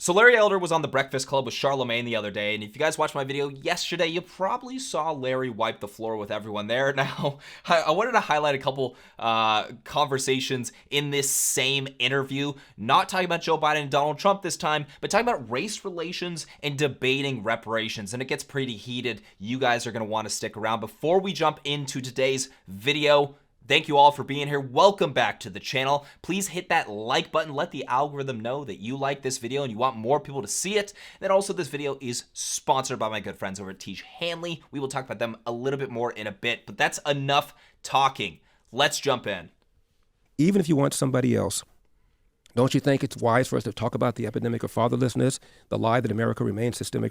So Larry Elder was on the Breakfast Club with Charlemagne the other day, and if you guys watched my video yesterday, you probably saw Larry wipe the floor with everyone there. Now, I wanted to highlight a couple conversations in this same interview, not talking about Joe Biden and Donald Trump this time, but talking about race relations and debating reparations, and it gets pretty heated. You guys are going to want to stick around. Before we jump into today's video, thank you all for being here. Welcome back to the channel. Please hit that like button. Let the algorithm know that you like this video and you want more people to see it. And then also this video is sponsored by my good friends over at Teach Hanley. We will talk about them a little bit more in a bit, but that's enough talking. Let's jump in. Even if you want somebody else, don't you think it's wise for us to talk about the epidemic of fatherlessness, the lie that America remains systemically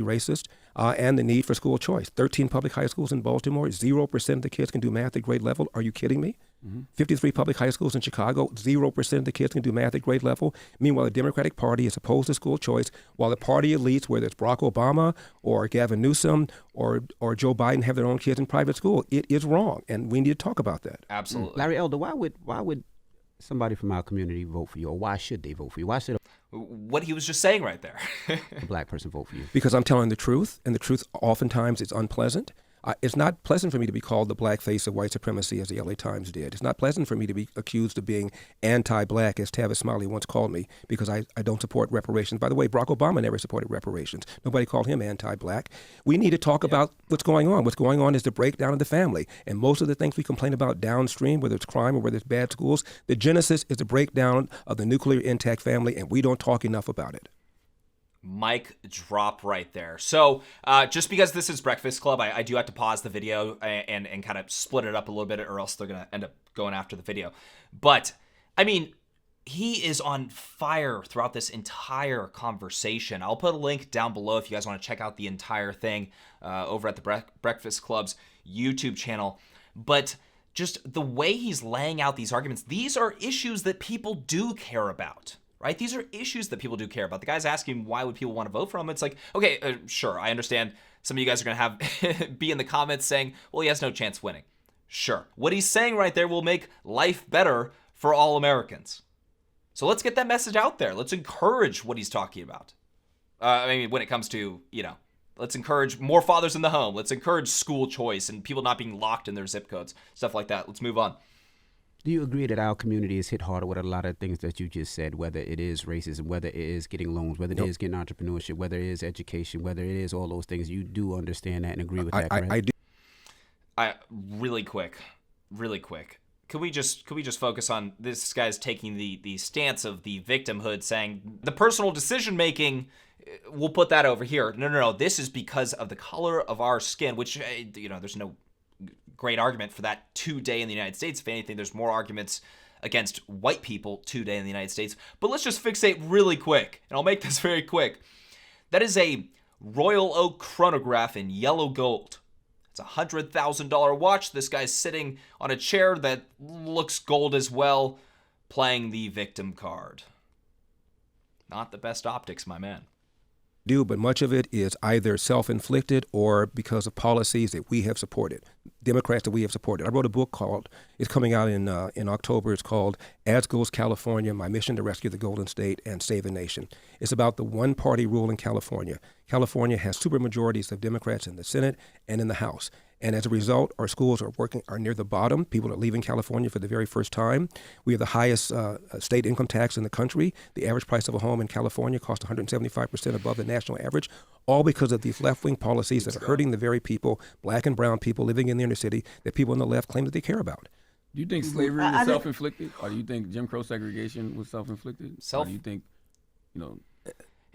racist, and the need for school choice? 13 public high schools in Baltimore, 0% of the kids can do math at grade level. Are you kidding me? 53 public high schools in Chicago, 0% of the kids can do math at grade level. Meanwhile, the Democratic Party is opposed to school choice, while the party elites, whether it's Barack Obama or Gavin Newsom or Joe Biden, have their own kids in private school. It is wrong, and we need to talk about that. Absolutely. Larry Elder, why would somebody from our community vote for you, or why should they vote for you? Why should What he was just saying right there. a black person vote for you? Because I'm telling the truth, and the truth oftentimes is unpleasant. It's not pleasant for me to be called the black face of white supremacy, as the LA Times did. It's not pleasant for me to be accused of being anti-black, as Tavis Smiley once called me, because I don't support reparations. By the way, Barack Obama never supported reparations. Nobody called him anti-black. We need to talk about what's going on. What's going on is the breakdown of the family. And most of the things we complain about downstream, whether it's crime or whether it's bad schools, the genesis is the breakdown of the nuclear intact family, and we don't talk enough about it. Mic drop right there. So just because this is Breakfast Club, I do have to pause the video and kind of split it up a little bit, or else they're going to end up going after the video. But, I mean, he is on fire throughout this entire conversation. I'll put a link down below if you guys want to check out the entire thing over at the Breakfast Club's YouTube channel. But just the way he's laying out these arguments, these are issues that people do care about. Right? These are issues that people do care about. The guy's asking why would people want to vote for him. It's like, okay, sure, I understand some of you guys are going to have be in the comments saying, well, he has no chance winning. Sure. What he's saying right there will make life better for all Americans. So let's get that message out there. Let's encourage what he's talking about. I mean, when it comes to, let's encourage more fathers in the home. Let's encourage school choice and people not being locked in their zip codes, stuff like that. Let's move on. Do you agree that our community is hit harder with a lot of things that you just said, whether it is racism, whether it is getting loans, whether it is getting entrepreneurship, whether it is education, whether it is all those things? You do understand that and agree with that, correct? I do. Really quick. Can we just focus on this guy's taking the stance of the victimhood, saying the personal decision making, we'll put that over here. No. This is because of the color of our skin, which, there's no great argument for that today in the United States. If anything, there's more arguments against white people today in the United States. But let's just fixate really quick, and I'll make this very quick. That is a Royal Oak chronograph in yellow gold. It's a $100,000 watch. This guy's sitting on a chair that looks gold as well, playing the victim card. Not the best optics, my man. But much of it is either self-inflicted or because of policies that we have supported, Democrats that we have supported. I wrote a book called, it's coming out in October, it's called As Goes California, My Mission to Rescue the Golden State and Save the Nation. It's about the one-party rule in California. California has supermajorities of Democrats in the Senate and in the House. And as a result, our schools are near the bottom. People are leaving California for the very first time. We have the highest state income tax in the country. The average price of a home in California costs 175% above the national average, all because of these left-wing policies that are hurting the very people, black and brown people living in the inner city, that people on the left claim that they care about. Do you think slavery was self-inflicted, or do you think Jim Crow segregation was self-inflicted? Or do you think,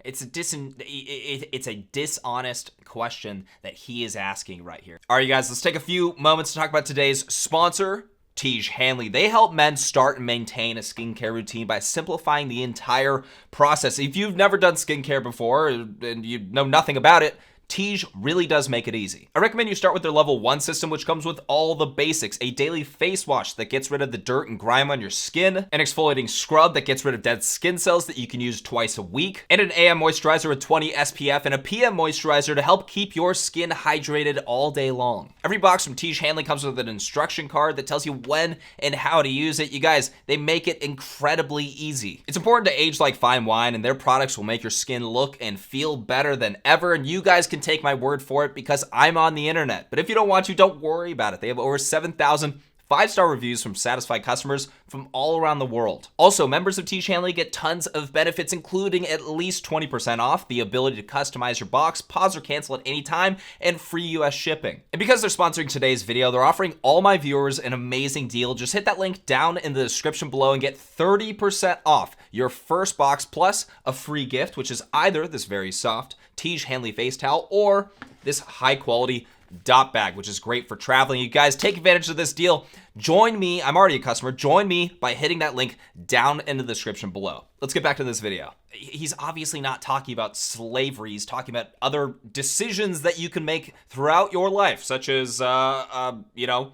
It's a dishonest question that he is asking right here. All right, you guys, let's take a few moments to talk about today's sponsor, Teach Hanley. They help men start and maintain a skincare routine by simplifying the entire process. If you've never done skincare before and you know nothing about it, Tiege really does make it easy. I recommend you start with their level 1 system, which comes with all the basics: a daily face wash that gets rid of the dirt and grime on your skin, an exfoliating scrub that gets rid of dead skin cells that you can use twice a week, and an AM moisturizer with 20 SPF and a PM moisturizer to help keep your skin hydrated all day long. Every box from Tiege Hanley comes with an instruction card that tells you when and how to use it. You guys, they make it incredibly easy. It's important to age like fine wine, and their products will make your skin look and feel better than ever, and you guys can take my word for it because I'm on the internet. But if you don't want to, don't worry about it. They have over 7,000 5-star reviews from satisfied customers from all around the world. Also, members of Tiege Hanley get tons of benefits, including at least 20% off, the ability to customize your box, pause or cancel at any time, and free US shipping. And because they're sponsoring today's video, they're offering all my viewers an amazing deal. Just hit that link down in the description below and get 30% off your first box plus a free gift, which is either this very soft Tiege Hanley face towel or this high quality dot bag, which is great for traveling. You guys, take advantage of this deal. Join me. I'm already a customer. Join me by hitting that link down in the description below. Let's get back to this video. He's obviously not talking about slavery. He's talking about other decisions that you can make throughout your life, such as, getting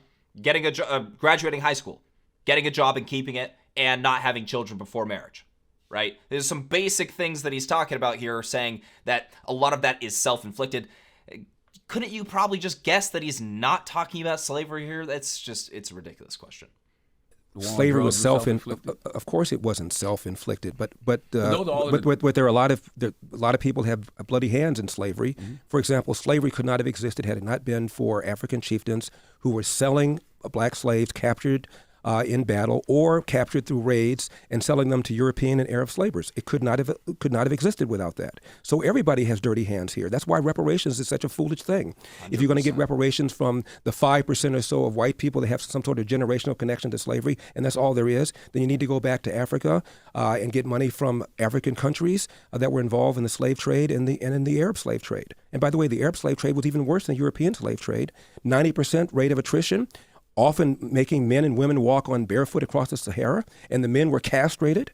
graduating high school, getting a job and keeping it, and not having children before marriage. Right? There's some basic things that he's talking about here, saying that a lot of that is self-inflicted. Couldn't you probably just guess that he's not talking about slavery here? It's a ridiculous question. Slavery was of course it wasn't self-inflicted, but there are a lot of people have bloody hands in slavery. Mm-hmm. For example, slavery could not have existed had it not been for African chieftains who were selling black slaves captured in battle or captured through raids and selling them to European and Arab slavers. It could not have existed without that. So everybody has dirty hands here. That's why reparations is such a foolish thing. 100%. If you're going to get reparations from the 5% or so of white people that have some sort of generational connection to slavery, and that's all there is, then you need to go back to Africa and get money from African countries that were involved in the slave trade and in the Arab slave trade. And by the way, the Arab slave trade was even worse than the European slave trade. 90% rate of attrition, often making men and women walk on barefoot across the Sahara, and the men were castrated.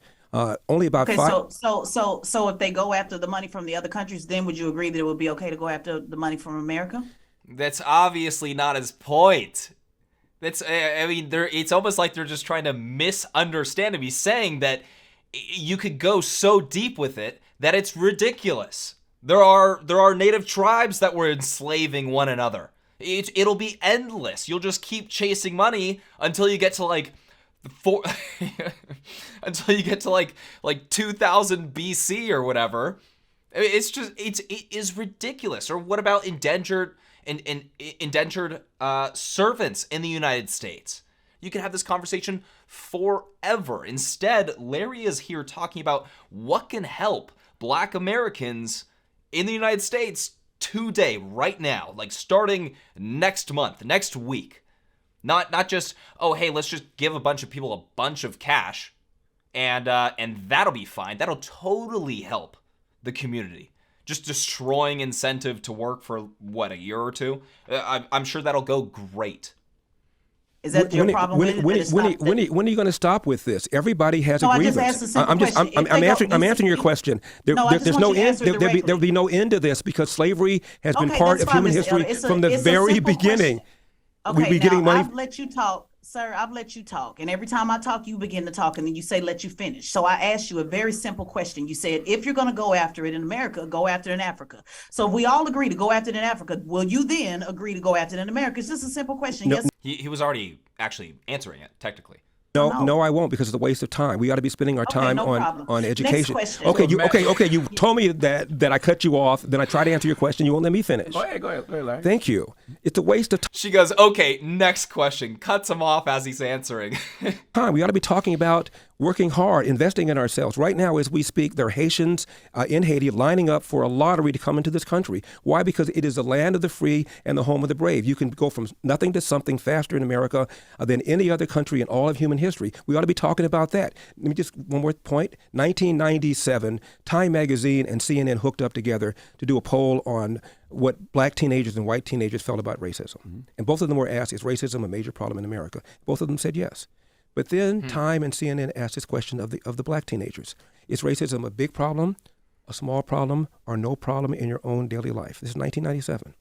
Only about So if they go after the money from the other countries, then would you agree that it would be okay to go after the money from America? That's obviously not his point. It's almost like they're just trying to misunderstand him. He's saying that you could go so deep with it that it's ridiculous. There are native tribes that were enslaving one another. It'll be endless. You'll just keep chasing money until you get to until you get to like 2000 BC or whatever. It is ridiculous. Or what about indentured servants in the United States? You can have this conversation forever. Instead, Larry is here talking about what can help Black Americans in the United States today, right now, like starting next month, next week. Not just, oh, hey, let's just give a bunch of people a bunch of cash and that'll be fine. That'll totally help the community. Just destroying incentive to work for, a year or two? I'm sure that'll go great. Is that your problem with it? When are you going to stop with this? Everybody has a grievance. I just asked a simple question. I'm answering your question. There's no end. There'll be no end to this because slavery has been part of human history from the very beginning. Okay, we're getting money. I've let you talk, sir. I've let you talk, and every time I talk, you begin to talk, and then you say, "Let you finish." So I asked you a very simple question. You said, "If you're going to go after it in America, go after it in Africa." So if we all agree to go after it in Africa, will you then agree to go after it in America? It's just a simple question. No. Yes. He was already actually answering it technically. No, I won't because it's a waste of time. We ought to be spending our time on education. Next question. Okay. You told me that I cut you off. Then I tried to answer your question. You won't let me finish. Go ahead, Larry. Thank you. It's a waste of time. She goes, okay, next question. Cuts him off as he's answering. We ought to be talking about working hard, investing in ourselves. Right now, as we speak, there are Haitians in Haiti lining up for a lottery to come into this country. Why? Because it is the land of the free and the home of the brave. You can go from nothing to something faster in America than any other country in all of human history. We ought to be talking about that. Let me just, one more point. 1997, Time Magazine and CNN hooked up together to do a poll on what black teenagers and white teenagers felt about racism. Mm-hmm. And both of them were asked, is racism a major problem in America? Both of them said yes. But then Time and CNN asked this question of the black teenagers. Is racism a big problem a small problem or no problem in your own daily life. This is 1997.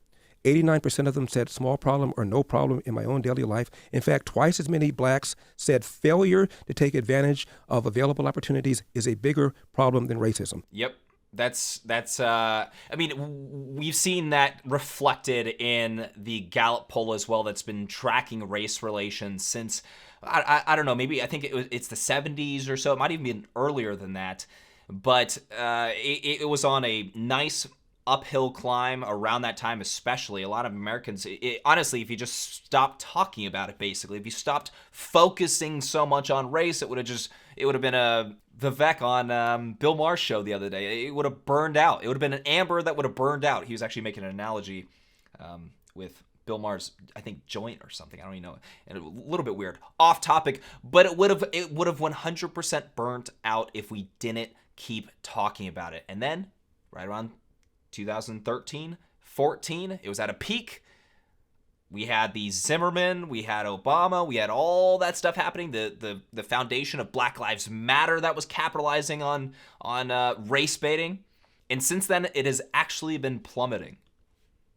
89% of them said small problem or no problem in my own daily life. In fact, twice as many blacks said failure to take advantage of available opportunities is a bigger problem than racism. Yep. That's I mean, we've seen that reflected in the Gallup poll as well that's been tracking race relations since, I don't know, maybe I think it's the 70s or so. It might even be earlier than that. But it was on a nice uphill climb around that time, especially. A lot of Americans, honestly, if you just stopped talking about it, basically, if you stopped focusing so much on race, it would have been Vivek on Bill Maher's show the other day. It would have burned out. It would have been an amber that would have burned out. He was actually making an analogy with Bill Maher's, I think, joint or something. I don't even know. And a little bit weird. Off topic, but it would have 100% burnt out if we didn't keep talking about it. And then, right around 2013, 14, it was at a peak. We had the Zimmerman, we had Obama, we had all that stuff happening. The foundation of Black Lives Matter that was capitalizing on race baiting. And since then, it has actually been plummeting.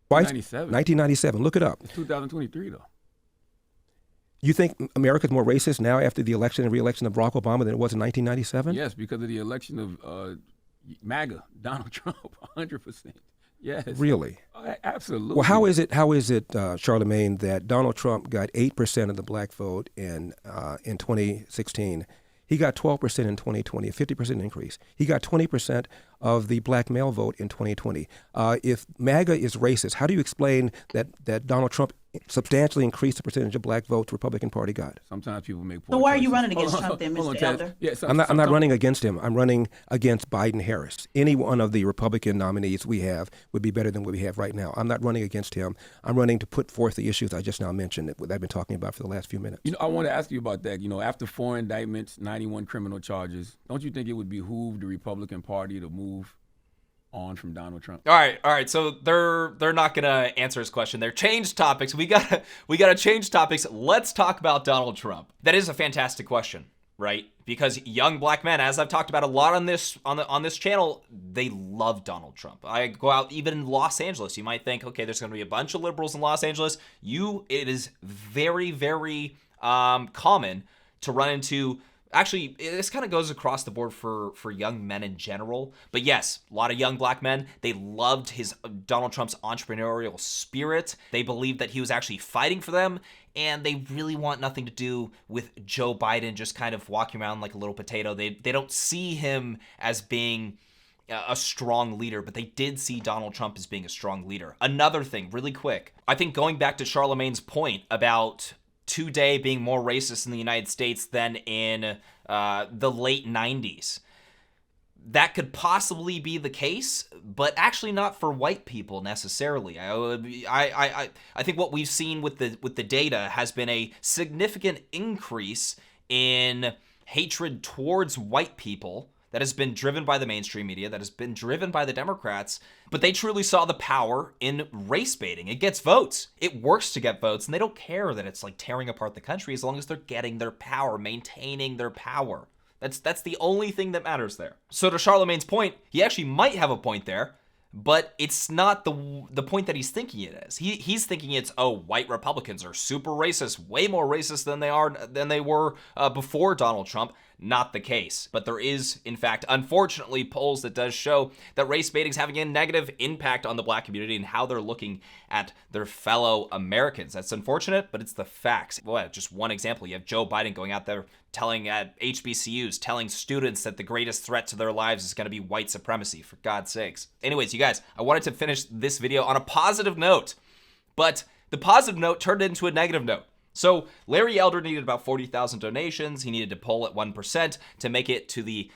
1997. Look it up. It's 2023, though. You think America's more racist now after the election and re-election of Barack Obama than it was in 1997? Yes, because of the election of MAGA, Donald Trump, 100%. Yes. Really? Absolutely. Well, how is it, Charlemagne, that Donald Trump got 8% of the black vote in 2016? He got 12% in 2020, a 50% increase. He got 20% of the black male vote in 2020. If MAGA is racist, how do you explain that Donald Trump substantially increased the percentage of black votes the Republican Party got? Sometimes people make poor So why are choices. you running against Trump then, Mr. Elder? Yeah, I'm not running against him. I'm running against Biden-Harris. Any one of the Republican nominees we have would be better than what we have right now. I'm not running against him. I'm running to put forth the issues I just now mentioned that I've been talking about for the last few minutes. I want to ask you about that. After 4 indictments, 91 criminal charges, don't you think it would behoove the Republican Party to move on from Donald Trump? All right. So they're not gonna answer his question. They're changed topics. We gotta change topics. Let's talk about Donald Trump. That is a fantastic question, right? Because young black men, as I've talked about a lot on this channel, they love Donald Trump. I go out even in Los Angeles. You might think, okay, there's gonna be a bunch of liberals in Los Angeles. It is very, very common to run into. Actually, this kind of goes across the board for young men in general. But yes, a lot of young black men, they loved Donald Trump's entrepreneurial spirit. They believed that he was actually fighting for them, and they really want nothing to do with Joe Biden just kind of walking around like a little potato. They don't see him as being a strong leader, but they did see Donald Trump as being a strong leader. Another thing, really quick, I think going back to Charlemagne's point about today being more racist in the United States than in the late 90s. That could possibly be the case, but actually not for white people necessarily. I think what we've seen with the data has been a significant increase in hatred towards white people that has been driven by the mainstream media, that has been driven by the Democrats, but they truly saw the power in race baiting. It gets votes. It works to get votes, and they don't care that it's like tearing apart the country as long as they're getting their power, maintaining their power. That's the only thing that matters there. So to Charlemagne's point, he actually might have a point there, but it's not the point that he's thinking it is. He's thinking it's, white Republicans are super racist, way more racist than they were before Donald Trump. Not the case. But there is, in fact, unfortunately, polls that does show that race baiting is having a negative impact on the black community and how they're looking at their fellow Americans. That's unfortunate, but it's the facts. Well, just one example, you have Joe Biden going out there telling at HBCUs, telling students that the greatest threat to their lives is going to be white supremacy, for God's sakes. Anyways, you guys, I wanted to finish this video on a positive note, but the positive note turned into a negative note. So Larry Elder needed about 40,000 donations. He needed to poll at 1% to make it to the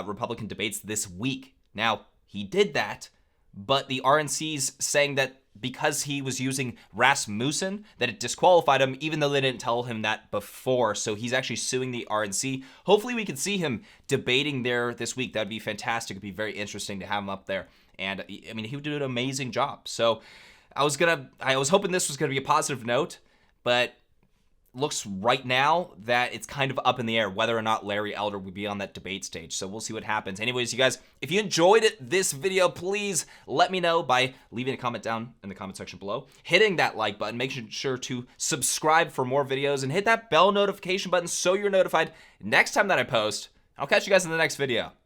Republican debates this week. Now, he did that, but the RNC's saying that because he was using Rasmussen, that it disqualified him, even though they didn't tell him that before. So he's actually suing the RNC. Hopefully we can see him debating there this week. That'd be fantastic. It'd be very interesting to have him up there. And I mean, he would do an amazing job. So I was hoping this was gonna be a positive note, but looks right now that it's kind of up in the air whether or not Larry Elder would be on that debate stage. So we'll see what happens. Anyways, you guys, if you enjoyed this video, please let me know by leaving a comment down in the comment section below, hitting that like button, making sure to subscribe for more videos, and hit that bell notification button so you're notified next time that I post. I'll catch you guys in the next video.